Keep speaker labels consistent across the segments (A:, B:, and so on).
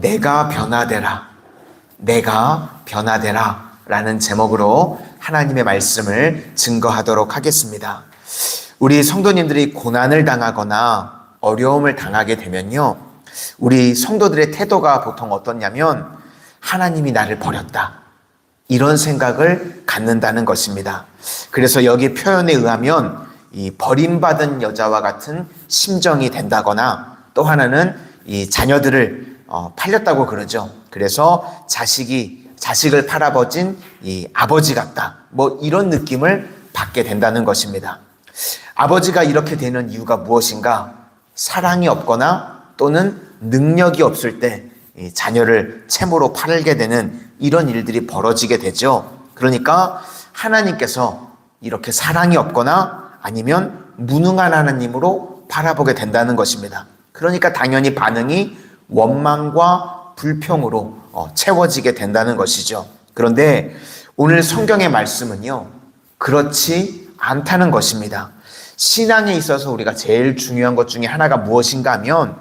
A: 내가 변화되라, 내가 변화되라 라는 제목으로 하나님의 말씀을 증거하도록 하겠습니다. 우리 성도님들이 고난을 당하거나 어려움을 당하게 되면요, 우리 성도들의 태도가 보통 어떻냐면 하나님이 나를 버렸다, 이런 생각을 갖는다는 것입니다. 그래서 여기 표현에 의하면 이 버림받은 여자와 같은 심정이 된다거나, 또 하나는 이 자녀들을 팔렸다고 그러죠. 그래서 자식을 팔아버진 이 아버지 같다, 뭐 이런 느낌을 받게 된다는 것입니다. 아버지가 이렇게 되는 이유가 무엇인가? 사랑이 없거나 또는 능력이 없을 때 자녀를 채무로 팔게 되는 이런 일들이 벌어지게 되죠. 그러니까 하나님께서 이렇게 사랑이 없거나 아니면 무능한 하나님으로 바라보게 된다는 것입니다. 그러니까 당연히 반응이 원망과 불평으로 채워지게 된다는 것이죠. 그런데 오늘 성경의 말씀은요, 그렇지 않다는 것입니다. 신앙에 있어서 우리가 제일 중요한 것 중에 하나가 무엇인가 하면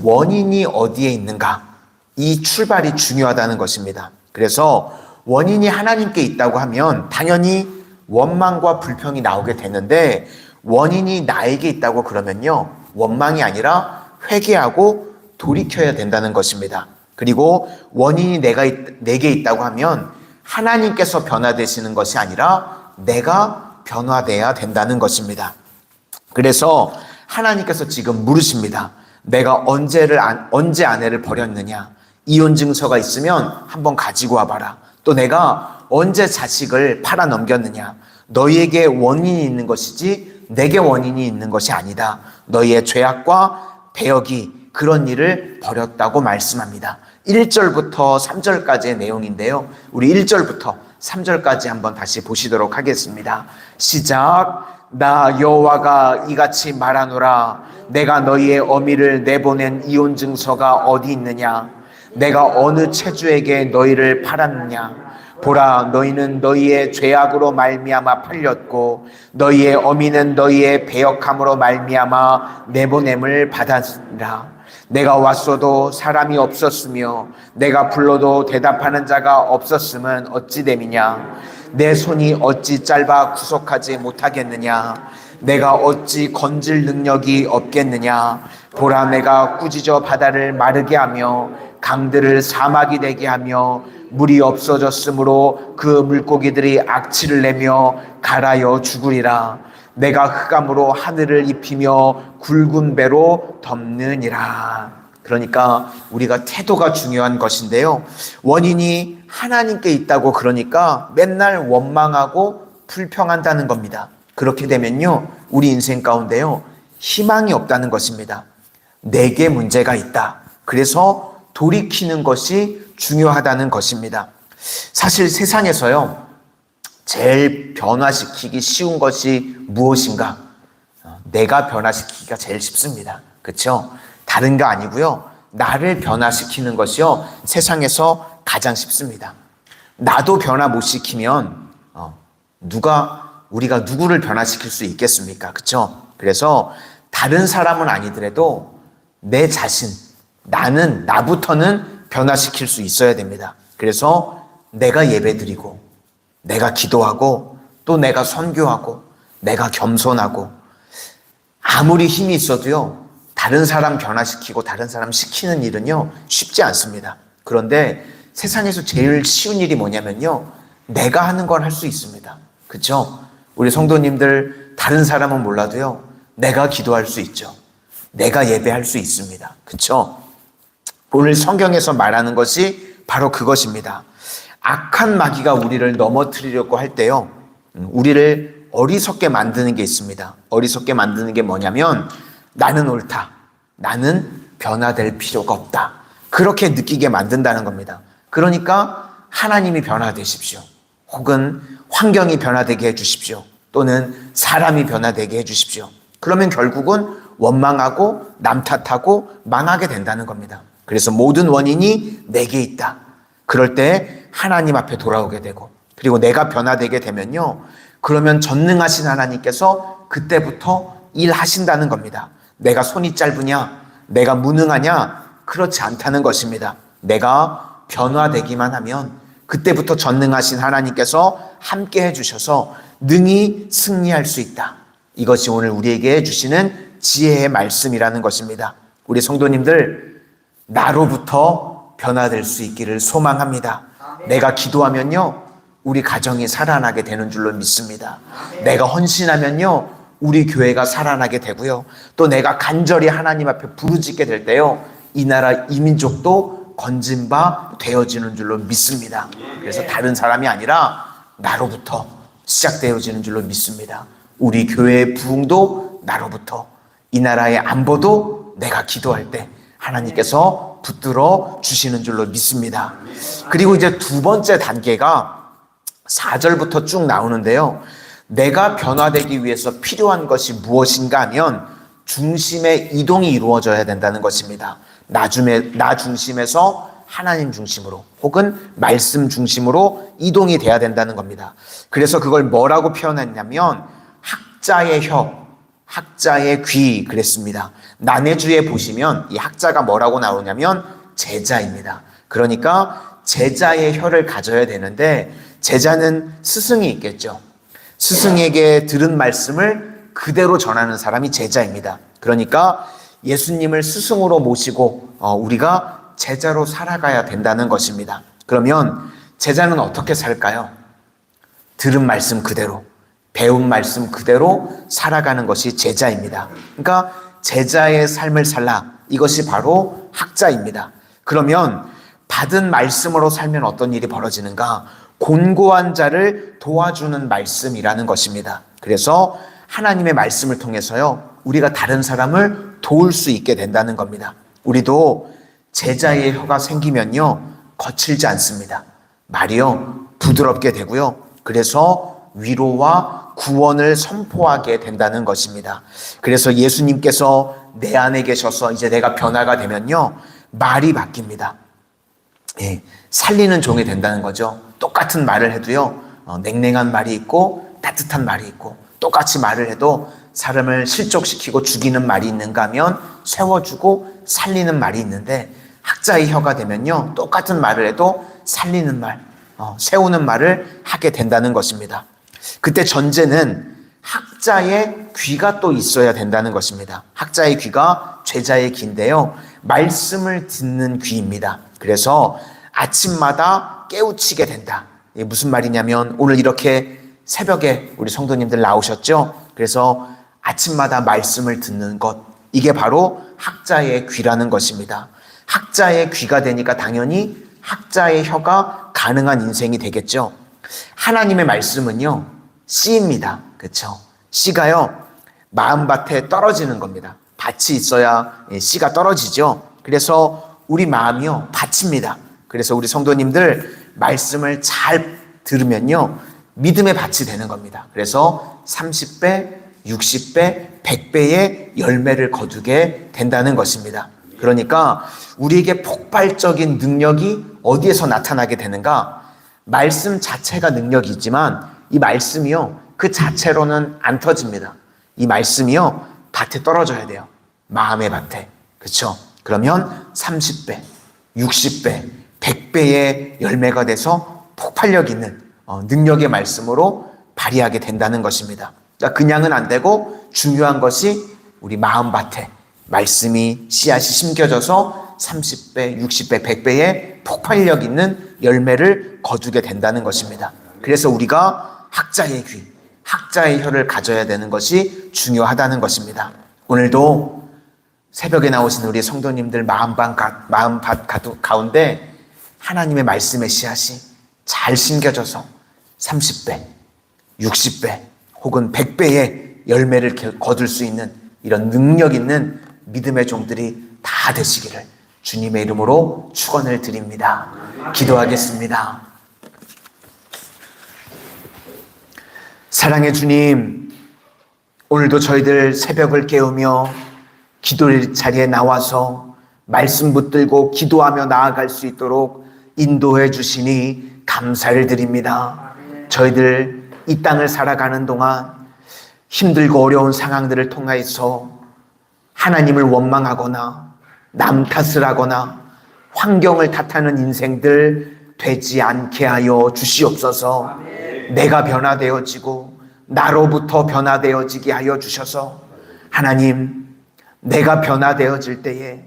A: 원인이 어디에 있는가, 이 출발이 중요하다는 것입니다. 그래서 원인이 하나님께 있다고 하면 당연히 원망과 불평이 나오게 되는데, 원인이 나에게 있다고 그러면요, 원망이 아니라 회개하고 돌이켜야 된다는 것입니다. 그리고 원인이 내게 있다고 하면 하나님께서 변화되시는 것이 아니라 내가 변화돼야 된다는 것입니다. 그래서 하나님께서 지금 물으십니다. 내가 언제 아내를 버렸느냐? 이혼 증서가 있으면 한번 가지고 와봐라. 또 내가 언제 자식을 팔아 넘겼느냐? 너희에게 원인이 있는 것이지 내게 원인이 있는 것이 아니다. 너희의 죄악과 배역이 그런 일을 벌였다고 말씀합니다. 1절부터 3절까지의 내용인데요, 우리 1절부터 3절까지 한번 다시 보시도록 하겠습니다. 시작. 나 여호와가 이같이 말하노라. 내가 너희의 어미를 내보낸 이혼 증서가 어디 있느냐? 내가 어느 체주에게 너희를 팔았느냐? 보라, 너희는 너희의 죄악으로 말미암아 팔렸고 너희의 어미는 너희의 배역함으로 말미암아 내보냄을 받았으리라. 내가 왔어도 사람이 없었으며 내가 불러도 대답하는 자가 없었음은 어찌 됨이냐? 내 손이 어찌 짧아 구속하지 못하겠느냐? 내가 어찌 건질 능력이 없겠느냐? 보라, 내가 꾸짖어 바다를 마르게 하며 강들을 사막이 되게 하며 물이 없어졌으므로 그 물고기들이 악취를 내며 갈아여 죽으리라. 내가 흑암으로 하늘을 입히며 굵은 배로 덮느니라. 그러니까 우리가 태도가 중요한 것인데요, 원인이 하나님께 있다고 그러니까 맨날 원망하고 불평한다는 겁니다. 그렇게 되면요, 우리 인생 가운데요, 희망이 없다는 것입니다. 내게 문제가 있다, 그래서 돌이키는 것이 중요하다는 것입니다. 사실 세상에서요, 제일 변화시키기 쉬운 것이 무엇인가? 내가 변화시키기가 제일 쉽습니다. 그렇죠? 다른 거 아니고요, 나를 변화시키는 것이요, 세상에서 가장 쉽습니다. 나도 변화 못 시키면 우리가 누구를 변화시킬 수 있겠습니까? 그렇죠? 그래서 다른 사람은 아니더라도 내 자신, 나부터는 변화시킬 수 있어야 됩니다. 그래서 내가 예배드리고 내가 기도하고 또 내가 선교하고 내가 겸손하고, 아무리 힘이 있어도요, 다른 사람 변화시키고 다른 사람 시키는 일은요, 쉽지 않습니다. 그런데 세상에서 제일 쉬운 일이 뭐냐면요, 내가 하는 걸 할 수 있습니다. 그렇죠? 우리 성도님들, 다른 사람은 몰라도요, 내가 기도할 수 있죠. 내가 예배할 수 있습니다. 그렇죠? 오늘 성경에서 말하는 것이 바로 그것입니다. 악한 마귀가 우리를 넘어뜨리려고 할 때요, 우리를 어리석게 만드는 게 있습니다. 어리석게 만드는 게 뭐냐면, 나는 옳다, 나는 변화될 필요가 없다, 그렇게 느끼게 만든다는 겁니다. 그러니까 하나님이 변화되십시오, 혹은 환경이 변화되게 해주십시오, 또는 사람이 변화되게 해주십시오. 그러면 결국은 원망하고 남 탓하고 망하게 된다는 겁니다. 그래서 모든 원인이 내게 있다. 그럴 때 하나님 앞에 돌아오게 되고, 그리고 내가 변화되게 되면요, 그러면 전능하신 하나님께서 그때부터 일하신다는 겁니다. 내가 손이 짧으냐, 내가 무능하냐, 그렇지 않다는 것입니다. 내가 변화되기만 하면 그때부터 전능하신 하나님께서 함께 해주셔서 능히 승리할 수 있다. 이것이 오늘 우리에게 주시는 지혜의 말씀이라는 것입니다. 우리 성도님들, 나로부터 변화될 수 있기를 소망합니다. 내가 기도하면요, 우리 가정이 살아나게 되는 줄로 믿습니다. 내가 헌신하면요, 우리 교회가 살아나게 되고요. 또 내가 간절히 하나님 앞에 부르짖게 될 때요, 이 나라 이 민족도 건진 바 되어지는 줄로 믿습니다. 그래서 다른 사람이 아니라 나로부터 시작되어지는 줄로 믿습니다. 우리 교회의 부흥도 나로부터, 이 나라의 안보도 내가 기도할 때 하나님께서 붙들어 주시는 줄로 믿습니다. 그리고 이제 두 번째 단계가 4절부터 쭉 나오는데요. 내가 변화되기 위해서 필요한 것이 무엇인가 하면 중심의 이동이 이루어져야 된다는 것입니다. 나 중심에서 하나님 중심으로 혹은 말씀 중심으로 이동이 돼야 된다는 겁니다. 그래서 그걸 뭐라고 표현했냐면 학자의 혀, 학자의 귀 그랬습니다. 난해주에 보시면 이 학자가 뭐라고 나오냐면 제자입니다. 그러니까 제자의 혀를 가져야 되는데 제자는 스승이 있겠죠. 스승에게 들은 말씀을 그대로 전하는 사람이 제자입니다. 그러니까 예수님을 스승으로 모시고 우리가 제자로 살아가야 된다는 것입니다. 그러면 제자는 어떻게 살까요? 들은 말씀 그대로, 배운 말씀 그대로 살아가는 것이 제자입니다. 그러니까 제자의 삶을 살라, 이것이 바로 학자입니다. 그러면 받은 말씀으로 살면 어떤 일이 벌어지는가? 곤고한 자를 도와주는 말씀이라는 것입니다. 그래서 하나님의 말씀을 통해서요, 우리가 다른 사람을 도울 수 있게 된다는 겁니다. 우리도 제자의 혀가 생기면요, 거칠지 않습니다. 말이요, 부드럽게 되고요. 그래서 위로와 구원을 선포하게 된다는 것입니다. 그래서 예수님께서 내 안에 계셔서 이제 내가 변화가 되면요, 말이 바뀝니다. 예, 살리는 종이 된다는 거죠. 똑같은 말을 해도요, 냉랭한 말이 있고 따뜻한 말이 있고, 똑같이 말을 해도 사람을 실족시키고 죽이는 말이 있는가 하면 세워주고 살리는 말이 있는데, 학자의 혀가 되면요, 똑같은 말을 해도 살리는 말, 세우는 말을 하게 된다는 것입니다. 그때 전제는 학자의 귀가 또 있어야 된다는 것입니다. 학자의 귀가 제자의 귀인데요, 말씀을 듣는 귀입니다. 그래서 아침마다 깨우치게 된다. 이게 무슨 말이냐면, 오늘 이렇게 새벽에 우리 성도님들 나오셨죠? 그래서 아침마다 말씀을 듣는 것, 이게 바로 학자의 귀라는 것입니다. 학자의 귀가 되니까 당연히 학자의 혀가 가능한 인생이 되겠죠. 하나님의 말씀은요, 씨입니다. 그렇죠? 씨가요, 마음밭에 떨어지는 겁니다. 밭이 있어야 씨가 떨어지죠. 그래서 우리 마음이요, 밭입니다. 그래서 우리 성도님들 말씀을 잘 들으면요, 믿음의 밭이 되는 겁니다. 그래서 30배, 60배, 100배의 열매를 거두게 된다는 것입니다. 그러니까 우리에게 폭발적인 능력이 어디에서 나타나게 되는가? 말씀 자체가 능력이지만 이 말씀이요, 그 자체로는 안 터집니다. 이 말씀이요, 밭에 떨어져야 돼요. 마음의 밭에. 그렇죠? 그러면 30배, 60배, 100배의 열매가 돼서 폭발력 있는 능력의 말씀으로 발휘하게 된다는 것입니다. 그러니까 그냥은 안 되고 중요한 것이 우리 마음밭에 말씀이 씨앗이 심겨져서 30배, 60배, 100배의 폭발력 있는 열매를 거두게 된다는 것입니다. 그래서 우리가 학자의 귀, 학자의 혀를 가져야 되는 것이 중요하다는 것입니다. 오늘도 새벽에 나오신 우리 성도님들 마음밭 가운데 하나님의 말씀의 씨앗이 잘 심겨져서 30배, 60배 혹은 100배의 열매를 거둘 수 있는 이런 능력 있는 믿음의 종들이 다 되시기를 주님의 이름으로 축원을 드립니다. 기도하겠습니다. 사랑의 주님, 오늘도 저희들 새벽을 깨우며 기도 자리에 나와서 말씀 붙들고 기도하며 나아갈 수 있도록 인도해 주시니 감사를 드립니다. 저희들 이 땅을 살아가는 동안 힘들고 어려운 상황들을 통해서 하나님을 원망하거나 남 탓을 하거나 환경을 탓하는 인생들 되지 않게 하여 주시옵소서. 내가 변화되어지고 나로부터 변화되어지게 하여 주셔서 하나님, 내가 변화되어질 때에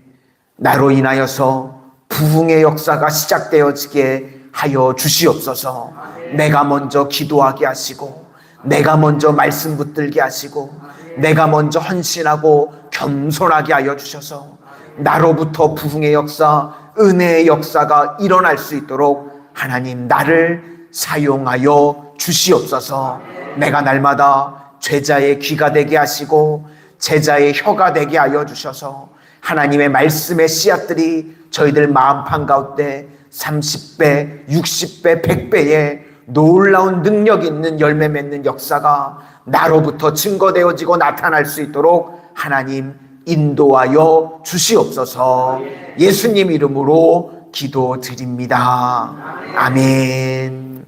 A: 나로 인하여서 부흥의 역사가 시작되어지게 하여 주시옵소서. 내가 먼저 기도하게 하시고, 내가 먼저 말씀 붙들게 하시고, 내가 먼저 헌신하고 겸손하게 하여 주셔서 나로부터 부흥의 역사, 은혜의 역사가 일어날 수 있도록 하나님, 나를 사용하여 주시옵소서. 내가 날마다 제자의 귀가 되게 하시고 제자의 혀가 되게 하여 주셔서 하나님의 말씀의 씨앗들이 저희들 마음판 가운데 30배, 60배, 100배의 놀라운 능력 있는 열매 맺는 역사가 나로부터 증거되어지고 나타날 수 있도록 하나님 인도하여 주시옵소서. 예수님 이름으로 기도드립니다. 아멘.